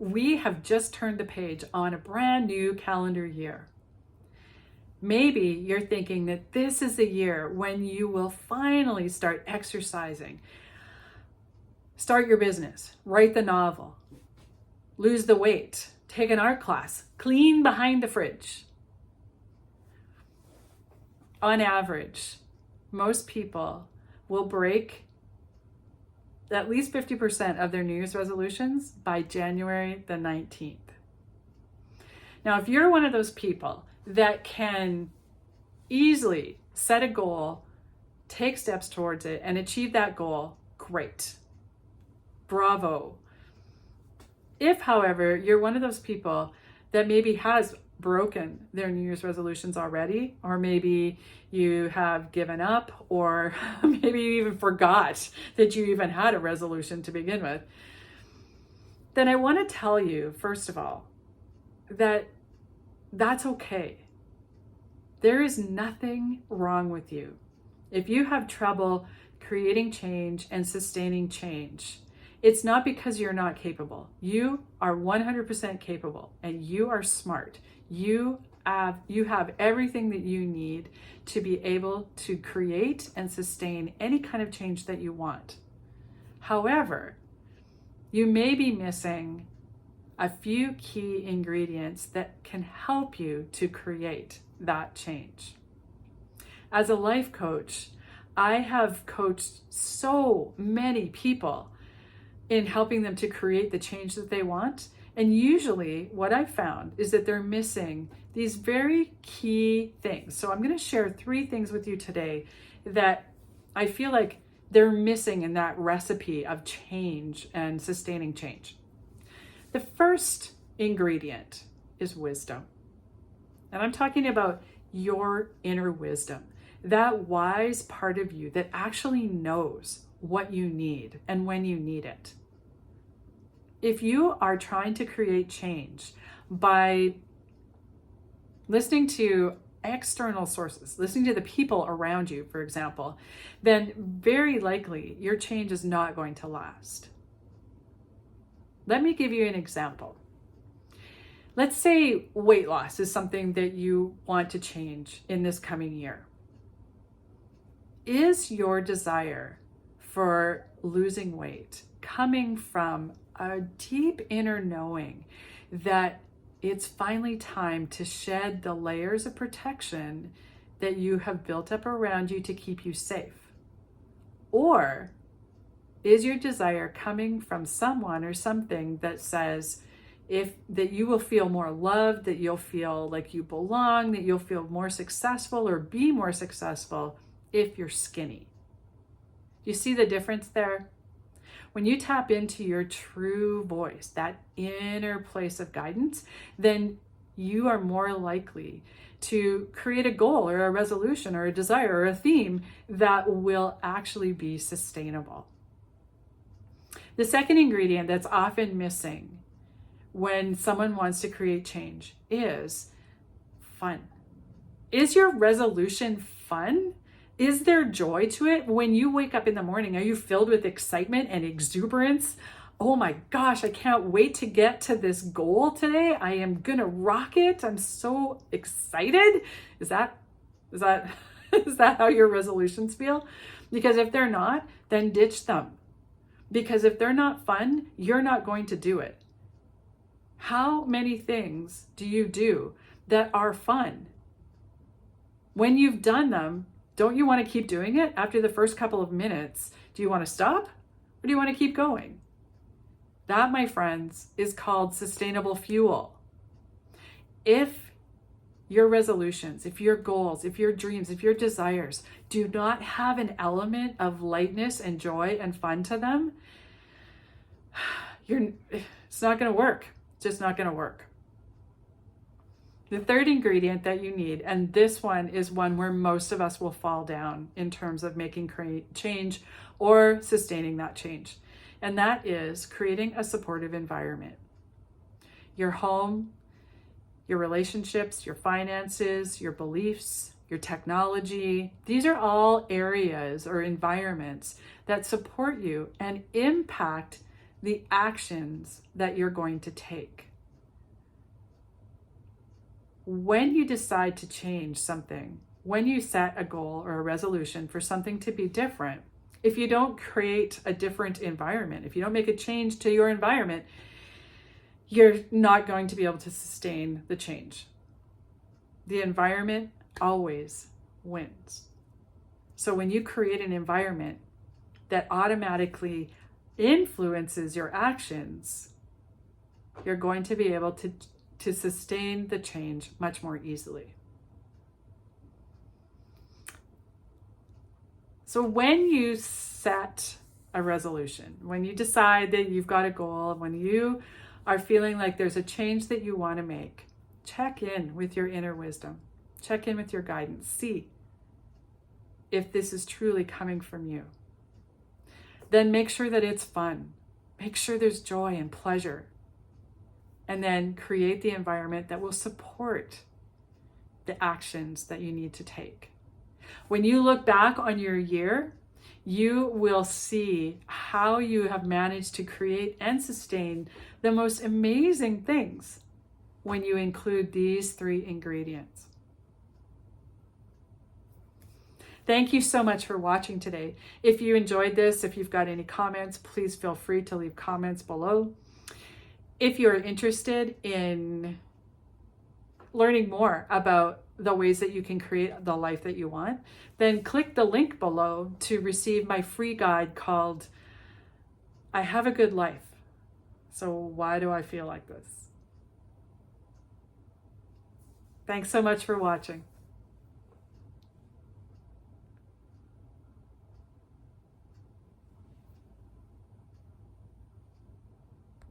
we have just turned the page on a brand new calendar year. Maybe you're thinking that this is the year when you will finally start exercising, start your business, write the novel, lose the weight, take an art class, clean behind the fridge. On average, most people will break at least 50% of their New Year's resolutions by January the 19th. Now, if you're one of those people that can easily set a goal, take steps towards it, and achieve that goal, great. Bravo. If, however, you're one of those people that maybe has broken their New Year's resolutions already, or maybe you have given up, or maybe you even forgot that you even had a resolution to begin with, then I want to tell you, first of all, that that's okay. There is nothing wrong with you. If you have trouble creating change and sustaining change, it's not because you're not capable. You are 100% capable, and you are smart. You have everything that you need to be able to create and sustain any kind of change that you want. However, you may be missing a few key ingredients that can help you to create that change. As a life coach, I have coached so many people in helping them to create the change that they want. And usually what I've found is that they're missing these very key things. So I'm going to share 3 things with you today that I feel like they're missing in that recipe of change and sustaining change. The first ingredient is wisdom. And I'm talking about your inner wisdom, that wise part of you that actually knows what you need and when you need it. If you are trying to create change by listening to external sources, listening to the people around you, for example, then very likely your change is not going to last. Let me give you an example. Let's say weight loss is something that you want to change in this coming year. Is your desire for losing weight coming from a deep inner knowing that it's finally time to shed the layers of protection that you have built up around you to keep you safe? Or is your desire coming from someone or something that says that you will feel more loved, that you'll feel like you belong, that you'll feel more successful or be more successful if you're skinny? You see the difference there? When you tap into your true voice, that inner place of guidance, then you are more likely to create a goal or a resolution or a desire or a theme that will actually be sustainable. The second ingredient that's often missing when someone wants to create change is fun. Is your resolution fun? Is there joy to it? When you wake up in the morning, are you filled with excitement and exuberance? Oh my gosh, I can't wait to get to this goal today. I am gonna rock it. I'm so excited. Is that how your resolutions feel? Because if they're not, then ditch them. Because if they're not fun, you're not going to do it. How many things do you do that are fun? When you've done them, don't you want to keep doing it? After the first couple of minutes, do you want to stop or do you want to keep going? That, my friends, is called sustainable fuel. If your resolutions, if your goals, if your dreams, if your desires do not have an element of lightness and joy and fun to them, it's not going to work. It's just not going to work. The third ingredient that you need, and this one is one where most of us will fall down in terms of making change or sustaining that change, and that is creating a supportive environment. Your home, your relationships, your finances, your beliefs, your technology, these are all areas or environments that support you and impact the actions that you're going to take. When you decide to change something, when you set a goal or a resolution for something to be different, if you don't create a different environment, if you don't make a change to your environment, you're not going to be able to sustain the change. The environment always wins. So when you create an environment that automatically influences your actions, you're going to be able to sustain the change much more easily. So when you set a resolution, when you decide that you've got a goal, when you are feeling like there's a change that you want to make, check in with your inner wisdom. Check in with your guidance. See if this is truly coming from you. Then make sure that it's fun. Make sure there's joy and pleasure. And then create the environment that will support the actions that you need to take. When you look back on your year, you will see how you have managed to create and sustain the most amazing things when you include these 3 ingredients. Thank you so much for watching today. If you enjoyed this, if you've got any comments, please feel free to leave comments below. If you're interested in learning more about the ways that you can create the life that you want, then click the link below to receive my free guide called I Have a Good Life. So why do I feel like this? Thanks so much for watching.